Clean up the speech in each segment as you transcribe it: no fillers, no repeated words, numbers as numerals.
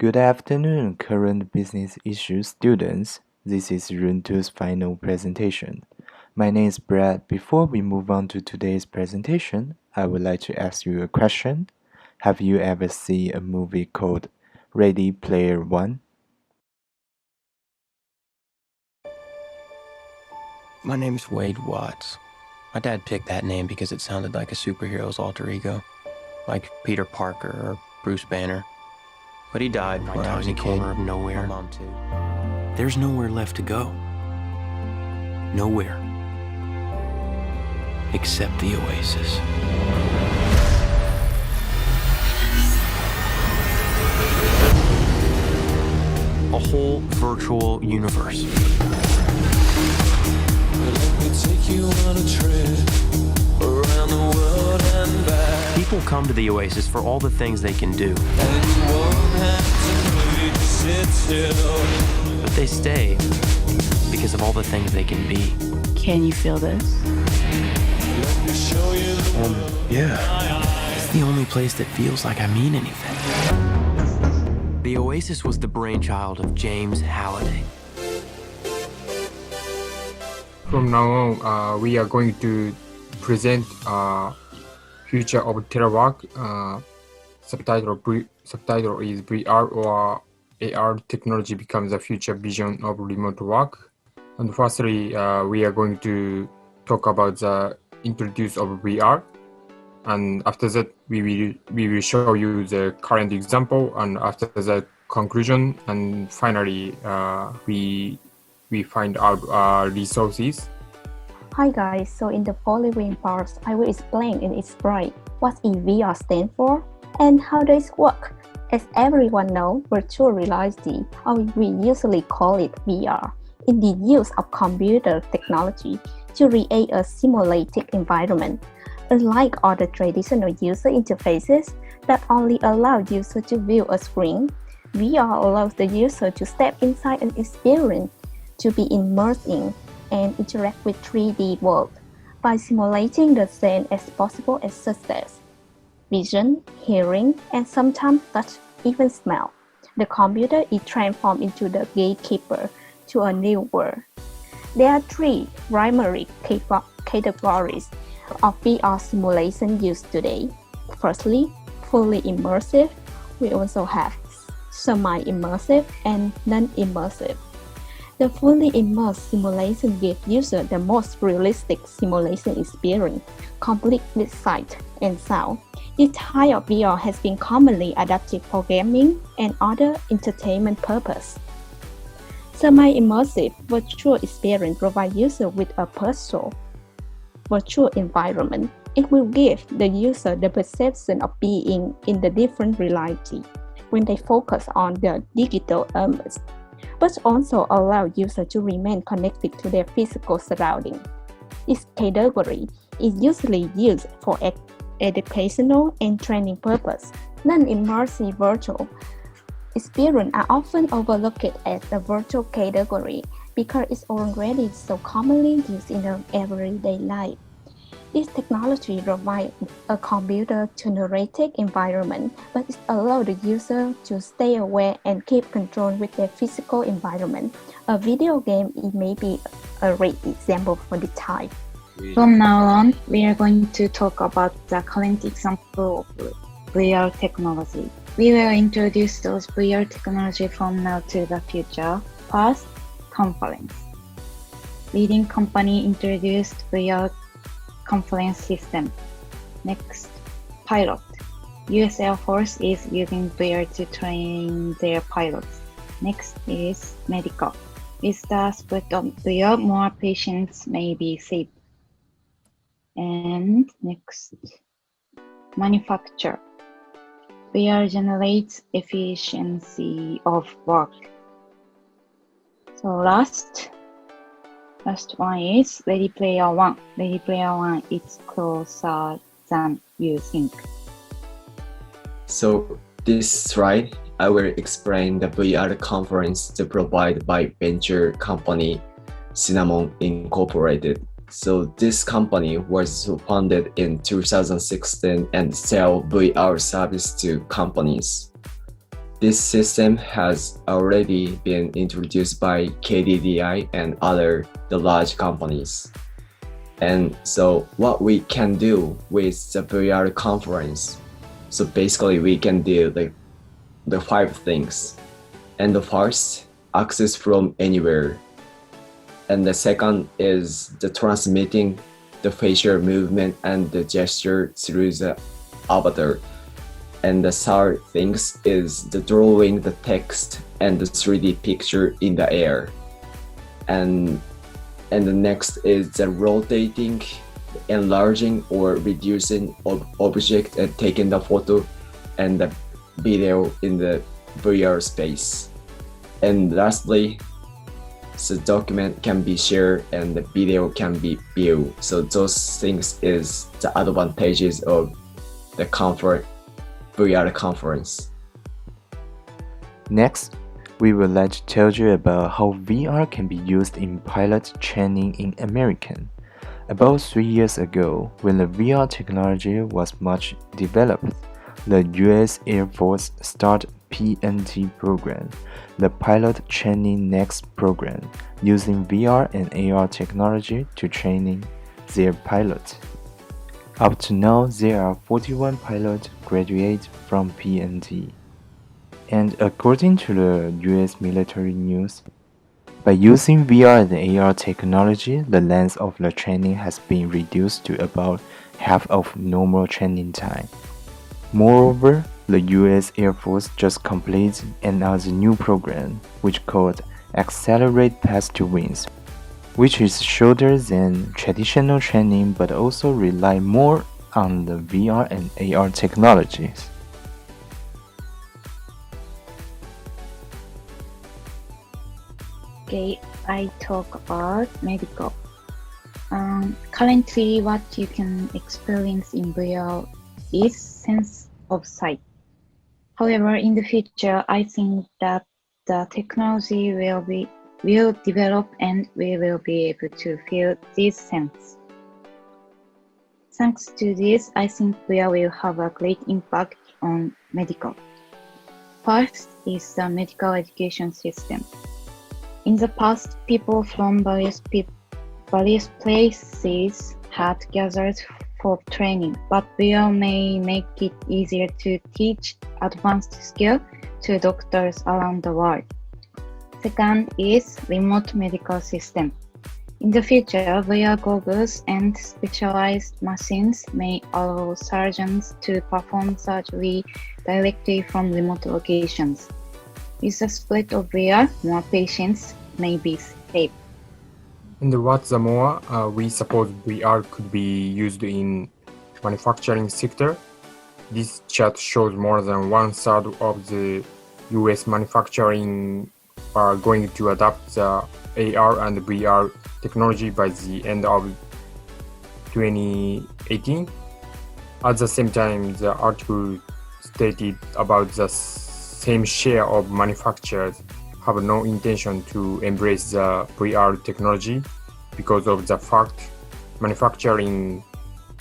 Good afternoon, current business issue students. This is Room2's final presentation. My name is Brad. Before we move on to today's presentation, I would like to ask you a question. Have you ever seen a movie called Ready Player One? My name's Wade Watts. My dad picked that name because it sounded like a superhero's alter ego, like Peter Parker or Bruce Banner. But he died when I was a corner of nowhere. My mom too. There's nowhere left to go. Nowhere. Except the Oasis. A whole virtual universe. People come to the Oasis for all the things they can do. But they stay because of all the things they can be. Can you feel this? Yeah. It's the only place that feels like I mean anything. The Oasis was the brainchild of James Halliday. From now on, we are going to present future of telework. Subtitle is VR or AR technology becomes the future vision of remote work. And firstly, we are going to talk about the introduce of VR. And after that, we will show you the current example. And after the conclusion, and finally, we find out resources. Hi guys, so in the following parts, I will explain and explain what VR stands for and how does it work. As everyone knows, virtual reality, or we usually call it VR, is the use of computer technology to create a simulated environment. Unlike other traditional user interfaces that only allow users to view a screen, VR allows the user to step inside an experience, to be immersed in and interact with 3D world by simulating the same as possible as such as vision, hearing, and sometimes touch, even smell. The computer is transformed into the gatekeeper to a new world. There are three primary categories of VR simulation used today. Firstly, fully immersive. We also have semi-immersive and non-immersive. The fully immersed simulation gives users the most realistic simulation experience, complete with sight and sound. This type of VR has been commonly adapted for gaming and other entertainment purposes. Semi-immersive virtual experience provides users with a personal virtual environment. It will give the user the perception of being in the different reality when they focus on the digital image, but also allow users to remain connected to their physical surroundings. This category is usually used for educational and training purposes. Non-immersive virtual experiences are often overlooked as the virtual category because it's already so commonly used in our everyday life. This technology provides a computer-generated environment, but it allows the user to stay aware and keep control with their physical environment. A video game may be a great example for the type. From now on, we are going to talk about the current example of VR technology. We will introduce those VR technology from now to the future. First, conference. Leading company introduced VR conference system. Next, pilot. US Air Force is using VR to train their pilots. Next is medical. With the spread of VR, more patients may be saved. And next, manufacture. VR generates efficiency of work. So last one is Ready Player One. Ready Player One is closer than you think. So this slide, I will explain the VR conference provided by venture company Cinnamon Incorporated. So this company was founded in 2016 and sell VR service to companies. This system has already been introduced by KDDI and the large companies. And so what we can do with the VR conference, so basically we can do the 5 things. And the first, access from anywhere. And the second is the transmitting the facial movement and the gesture through the avatar. And the third things is the drawing the text and the 3D picture in the air. And the next is the rotating, enlarging or reducing of object and taking the photo and the video in the VR space. And lastly, the document can be shared and the video can be viewed. So those things is the advantages of the VR conference. Next, we would like to tell you about how VR can be used in pilot training in America. About 3 years ago, when the VR technology was much developed, the US Air Force started PNT program, the Pilot Training Next program, using VR and AR technology to training their pilots. Up to now, there are 41 pilots graduate from PNT. And according to the US military news, by using VR and AR technology, the length of the training has been reduced to about half of normal training time. Moreover, the US Air Force just completed another new program, which called Accelerate Path to Wings, which is shorter than traditional training but also rely more on the VR and AR technologies. Okay, I talk about medical. Currently, what you can experience in VR is sense of sight. However, in the future, I think that the technology will develop and we will be able to feel this sense. Thanks to this, I think VR will have a great impact on medical. First is the medical education system. In the past, people from various places had gathered for training, but VR may make it easier to teach advanced skills to doctors around the world. Second is remote medical system. In the future, VR goggles and specialized machines may allow surgeons to perform surgery directly from remote locations. With the spread of VR, more patients may be saved. And what's more, we suppose VR could be used in manufacturing sector. This chart shows more than 1/3 of the US manufacturing are going to adopt the AR and VR technology by the end of 2018. At the same time, the article stated about the same share of manufacturers have no intention to embrace the VR technology because of the fact manufacturing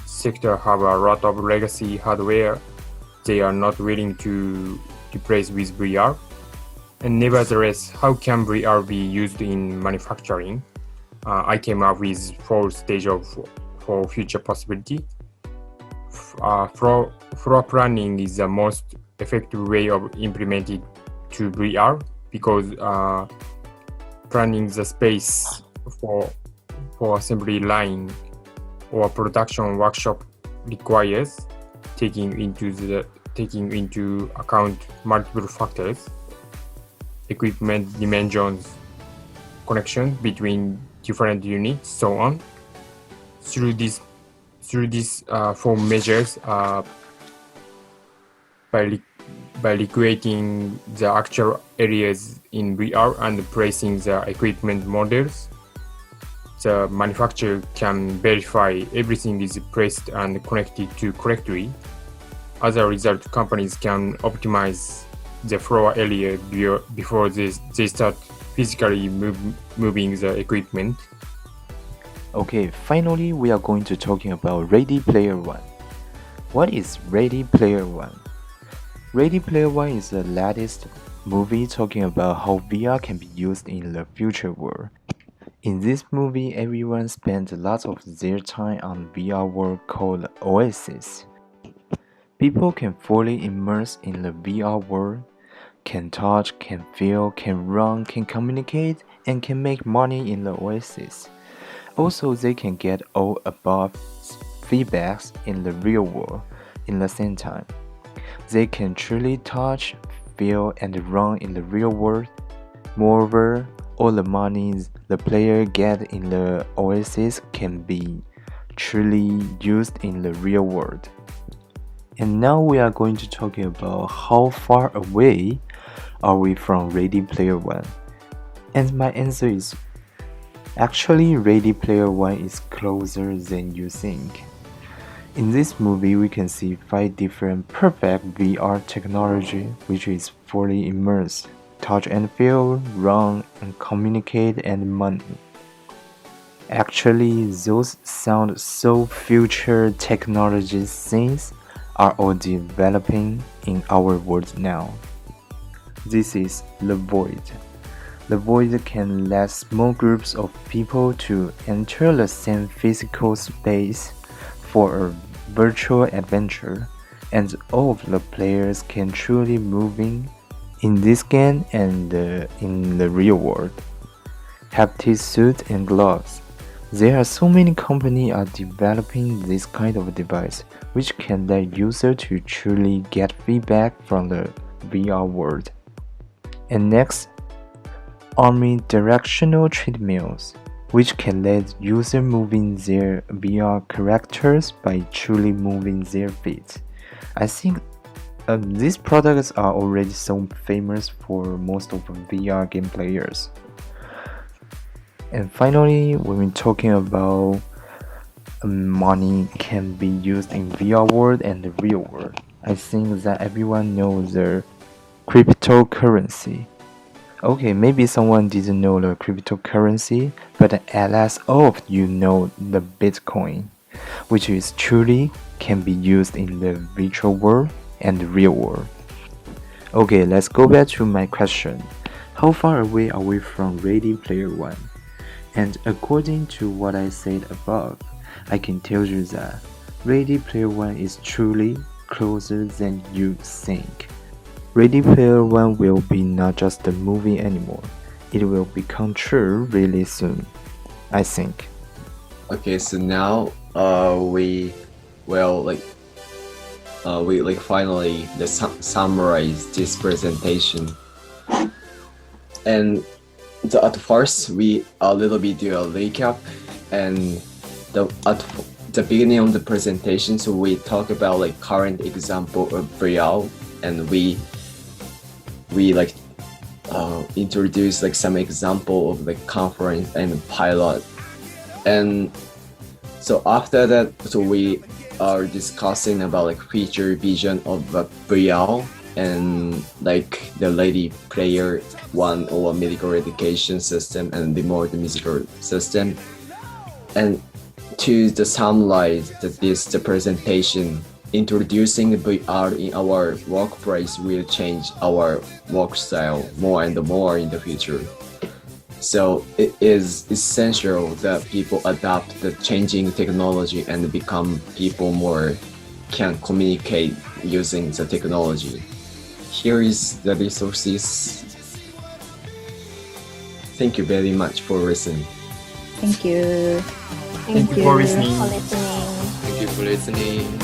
sector have a lot of legacy hardware they are not willing to replace with VR. And nevertheless, how can VR be used in manufacturing? I came up with 4 stages for future possibility. Floor planning is the most effective way of implementing to VR because planning the space for assembly line or production workshop requires taking into account multiple factors, equipment dimensions, connection between different units, so on. Through these 4 measures, by recreating the actual areas in VR and placing the equipment models, the manufacturer can verify everything is placed and connected to correctly. As a result, companies can optimize the floor area before they start physically moving the equipment. Okay, finally we are going to talking about Ready Player One. What is Ready Player One? Ready Player One is the latest movie talking about how VR can be used in the future world. In this movie, everyone spends lots of their time on VR world called Oasis. People can fully immerse in the VR world, can touch, can feel, can run, can communicate, and can make money in the Oasis. Also, they can get all above feedbacks in the real world in the same time. They can truly touch, feel, and run in the real world. Moreover, all the monies the player get in the Oasis can be truly used in the real world. And now we are going to talk about how far away are we from Ready Player One. And my answer is actually Ready Player One is closer than you think. In this movie, we can see 5 different perfect VR technology which is fully immersed. Touch and feel, run and communicate and money. Actually, those sound so future technology things are all developing in our world now. This is the void. The void can let small groups of people to enter the same physical space for a virtual adventure, and all of the players can truly move in this game and in the real world. Haptic suit and gloves. There are so many companies are developing this kind of device which can let users to truly get feedback from the VR world. And next, omnidirectional treadmills, which can let users moving their VR characters by truly moving their feet. I think these products are already so famous for most of VR game players. And finally, when we're talking about money can be used in VR world and the real world, I think that everyone knows the cryptocurrency. Okay, maybe someone didn't know the cryptocurrency, but at last all of you know the Bitcoin, which is truly can be used in the virtual world and the real world. Okay, let's go back to my question. How far away are we from Ready Player One? And according to what I said above, I can tell you that Ready Player One is truly closer than you think. Ready Player One will be not just a movie anymore. It will become true really soon, I think. Okay, so now we finally summarize this presentation. And at first we a little bit do a recap, and at the beginning of the presentation, so we talk about like current example of VR, and we introduce like some example of the conference and pilot. And so after that, so we are discussing about like future vision of VR and like the Ready Player One or medical education system and remote musical system. And to summarize the presentation, introducing VR in our workplace will change our work style more and more in the future. So it is essential that people adapt the changing technology and become people more can communicate using the technology. Here is the resources. Thank you very much for listening. Thank you. Thank you for listening. For listening. Thank you for listening.